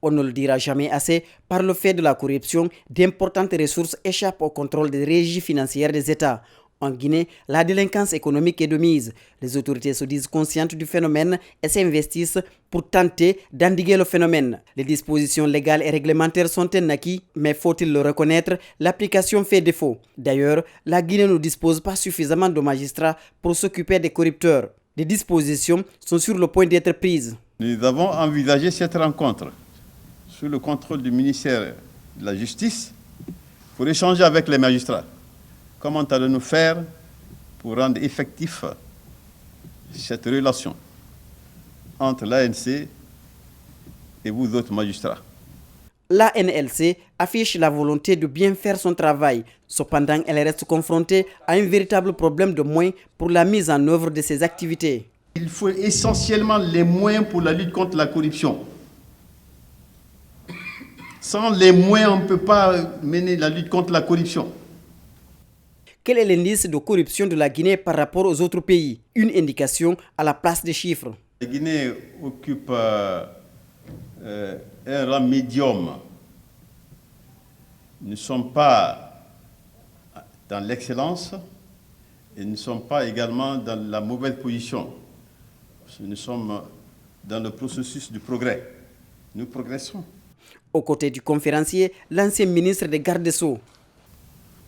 On ne le dira jamais assez, par le fait de la corruption, d'importantes ressources échappent au contrôle des régies financières des États. En Guinée, la délinquance économique est de mise. Les autorités se disent conscientes du phénomène et s'investissent pour tenter d'endiguer le phénomène. Les dispositions légales et réglementaires sont un acquis, mais faut-il le reconnaître, l'application fait défaut. D'ailleurs, la Guinée ne dispose pas suffisamment de magistrats pour s'occuper des corrupteurs. Des dispositions sont sur le point d'être prises. Nous avons envisagé cette rencontre sous le contrôle du ministère de la Justice pour échanger avec les magistrats. Comment allons-nous faire pour rendre effectif cette relation entre l'ANC et vous autres magistrats? L'ANLC affiche la volonté de bien faire son travail. Cependant, elle reste confrontée à un véritable problème de moyens pour la mise en œuvre de ses activités. Il faut essentiellement les moyens pour la lutte contre la corruption. Sans les moyens, on ne peut pas mener la lutte contre la corruption. Quel est l'indice de corruption de la Guinée par rapport aux autres pays? Une indication à la place des chiffres. La Guinée occupe un rang médium. Nous ne sommes pas dans l'excellence et nous ne sommes pas également dans la mauvaise position. Nous sommes dans le processus du progrès. Nous progressons. Aux côtés du conférencier, l'ancien ministre des Gardes des Sceaux.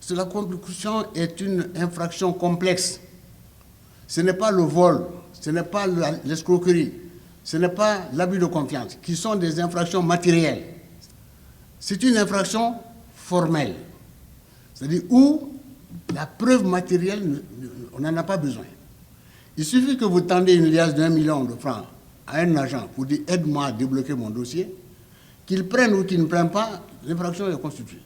La corruption est une infraction complexe. Ce n'est pas le vol, ce n'est pas l'escroquerie, ce n'est pas l'abus de confiance, qui sont des infractions matérielles. C'est une infraction formelle, c'est-à-dire où la preuve matérielle, on n'en a pas besoin. Il suffit que vous tendez une liasse d'1 million de francs à un agent pour dire « aide-moi à débloquer mon dossier », qu'il prenne ou qu'il ne prenne pas, l'infraction est constituée.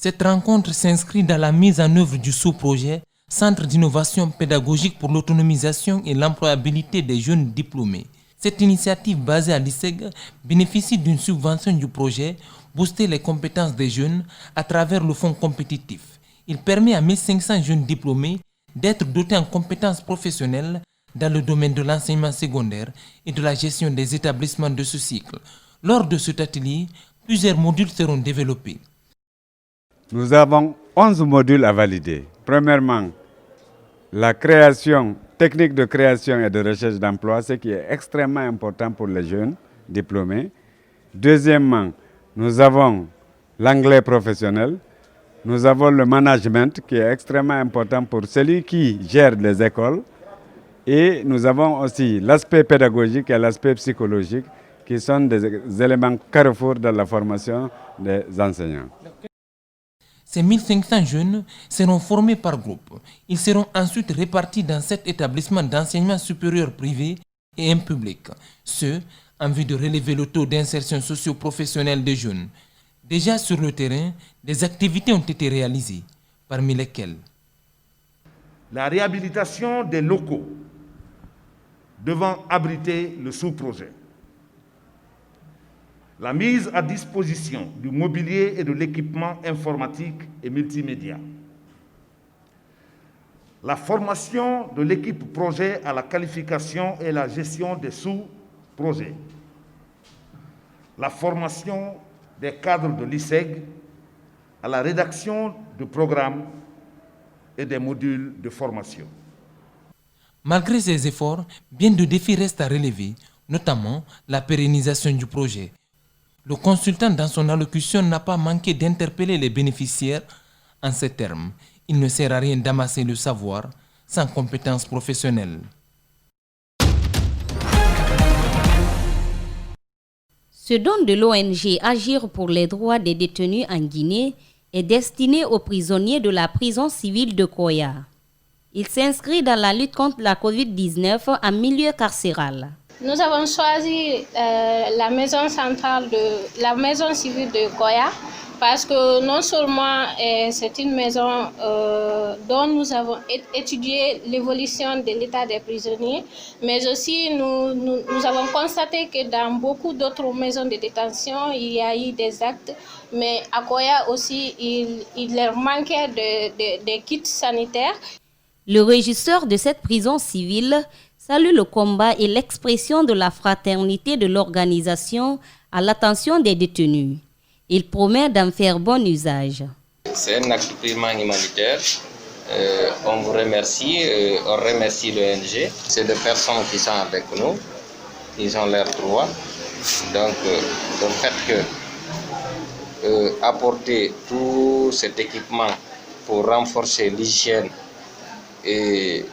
Cette rencontre s'inscrit dans la mise en œuvre du sous-projet Centre d'innovation pédagogique pour l'autonomisation et l'employabilité des jeunes diplômés. Cette initiative basée à l'ISEG bénéficie d'une subvention du projet Booster les compétences des jeunes à travers le fonds compétitif. Il permet à 1500 jeunes diplômés d'être dotés en compétences professionnelles dans le domaine de l'enseignement secondaire et de la gestion des établissements de ce cycle. Lors de cet atelier, plusieurs modules seront développés. Nous avons 11 modules à valider. Premièrement, la création, technique de création et de recherche d'emploi, ce qui est extrêmement important pour les jeunes diplômés. Deuxièmement, nous avons l'anglais professionnel. Nous avons le management qui est extrêmement important pour celui qui gère les écoles. Et nous avons aussi l'aspect pédagogique et l'aspect psychologique qui sont des éléments carrefour dans la formation des enseignants. Ces 1500 jeunes seront formés par groupe. Ils seront ensuite répartis dans 7 établissements d'enseignement supérieur privés et un public. Ce, en vue de relever le taux d'insertion socio-professionnelle des jeunes. Déjà sur le terrain, des activités ont été réalisées, parmi lesquelles la réhabilitation des locaux devant abriter le sous-projet, la mise à disposition du mobilier et de l'équipement informatique et multimédia, la formation de l'équipe projet à la qualification et la gestion des sous-projets, la formation des cadres de l'ISEG à la rédaction de programmes et des modules de formation. Malgré ces efforts, bien de défis restent à relever, notamment la pérennisation du projet. Le consultant dans son allocution n'a pas manqué d'interpeller les bénéficiaires en ces termes. Il ne sert à rien d'amasser le savoir sans compétences professionnelles. Ce don de l'ONG Agir pour les droits des détenus en Guinée est destiné aux prisonniers de la prison civile de Koya. Il s'inscrit dans la lutte contre la COVID-19 en milieu carcéral. Nous avons choisi la maison centrale la maison civile de Koya parce que non seulement c'est une maison dont nous avons étudié l'évolution de l'état des prisonniers, mais aussi nous avons constaté que dans beaucoup d'autres maisons de détention, il y a eu des actes, mais à Koya aussi, il leur manquait de kits sanitaires. Le régisseur de cette prison civile salue le combat et l'expression de la fraternité de l'organisation à l'attention des détenus. Il promet d'en faire bon usage. C'est un acte purement humanitaire. On vous remercie, on remercie l'ONG. C'est des personnes qui sont avec nous, ils ont leurs droits. Donc, le fait que apporter tout cet équipement pour renforcer l'hygiène et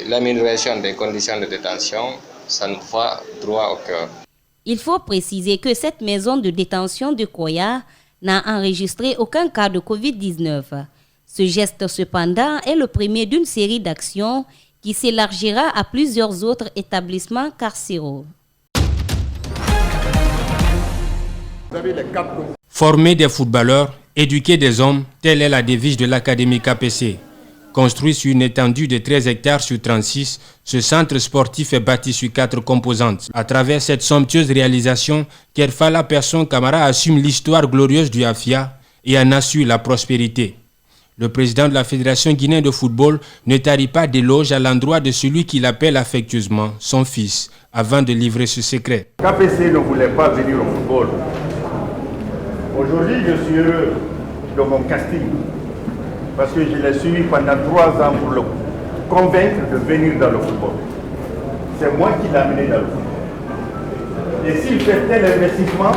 l'amélioration des conditions de détention, ça nous va droit au cœur. Il faut préciser que cette maison de détention de Koya n'a enregistré aucun cas de Covid-19. Ce geste, cependant, est le premier d'une série d'actions qui s'élargira à plusieurs autres établissements carcéraux. Former des footballeurs, éduquer des hommes, telle est la devise de l'Académie KPC. Construit sur une étendue de 13 hectares sur 36, ce centre sportif est bâti sur 4 composantes. À travers cette somptueuse réalisation, Kerfala Persson Camara assume l'histoire glorieuse du AFIA et en assure la prospérité. Le président de la Fédération guinéenne de football ne tarit pas d'éloges à l'endroit de celui qu'il appelle affectueusement son fils, avant de livrer ce secret. KPC ne voulait pas venir au football. Aujourd'hui, je suis heureux de mon casting. Parce que je l'ai suivi pendant 3 ans pour le convaincre de venir dans le football. C'est moi qui l'ai amené dans le football. Et s'il fait tel investissement,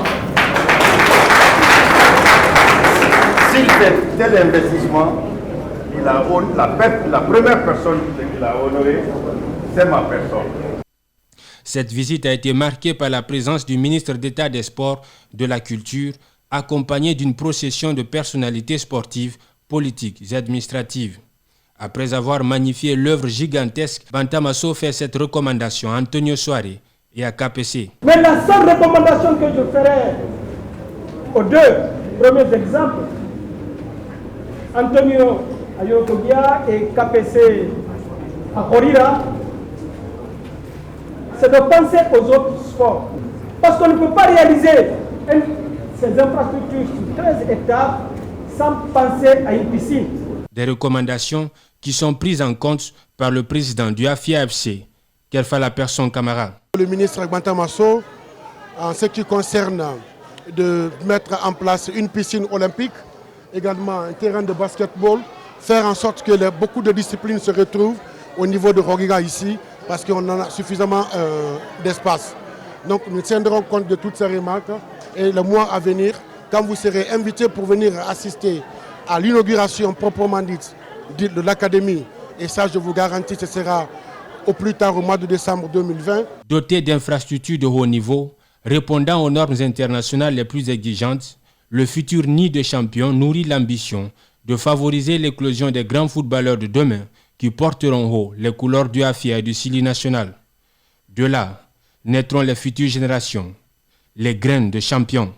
la première personne qu'il a honorée, c'est ma personne. Cette visite a été marquée par la présence du ministre d'État des Sports, de la Culture, accompagné d'une procession de personnalités sportives, politiques et administratives. Après avoir magnifié l'œuvre gigantesque, Bantamasso fait cette recommandation à Antonio Soare et à KPC. Mais la seule recommandation que je ferai aux 2 premiers exemples, Antonio Ayotobia et KPC à Horira, c'est de penser aux autres sports. Parce qu'on ne peut pas réaliser ces infrastructures sur 13 hectares sans penser à une piscine. Des recommandations qui sont prises en compte par le président du AFIA FC, Kerfala Persson Camara. Le ministre Bantamasso, en ce qui concerne de mettre en place une piscine olympique, également un terrain de basketball, faire en sorte que beaucoup de disciplines se retrouvent au niveau de Horira ici, parce qu'on en a suffisamment d'espace. Donc nous tiendrons compte de toutes ces remarques et le mois à venir, quand vous serez invité pour venir assister à l'inauguration proprement dite de l'académie, et ça je vous garantis ce sera au plus tard au mois de décembre 2020. Doté d'infrastructures de haut niveau, répondant aux normes internationales les plus exigeantes, le futur nid de champions nourrit l'ambition de favoriser l'éclosion des grands footballeurs de demain qui porteront haut les couleurs du AFIA et du Sili national. De là naîtront les futures générations, les graines de champions.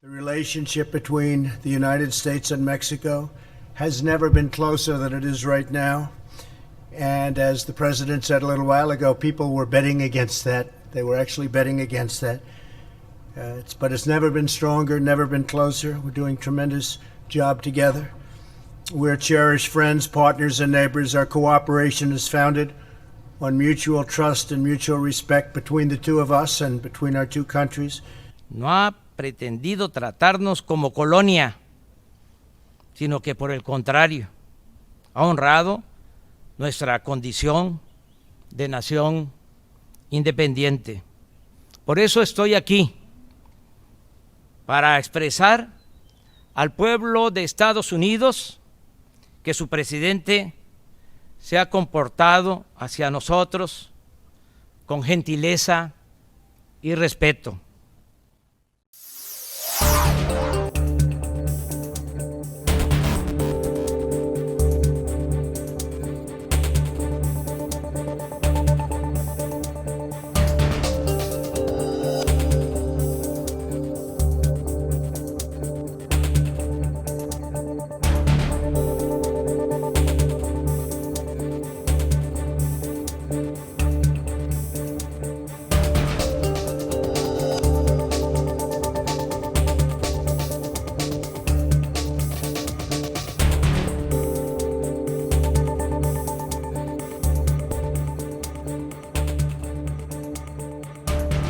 The relationship between the United States and Mexico has never been closer than it is right now. And as the president said a little while ago, people were betting against that. They were actually betting against that. But it's never been stronger, never been closer. We're doing a tremendous job together. We're cherished friends, partners, and neighbors. Our cooperation is founded on mutual trust and mutual respect between the two of us and between our two countries. No ha pretendido tratarnos como colonia, sino que por el contrario, ha honrado nuestra condición de nación independiente. Por eso estoy aquí, para expresar al pueblo de Estados Unidos que su presidente se ha comportado hacia nosotros con gentileza y respeto.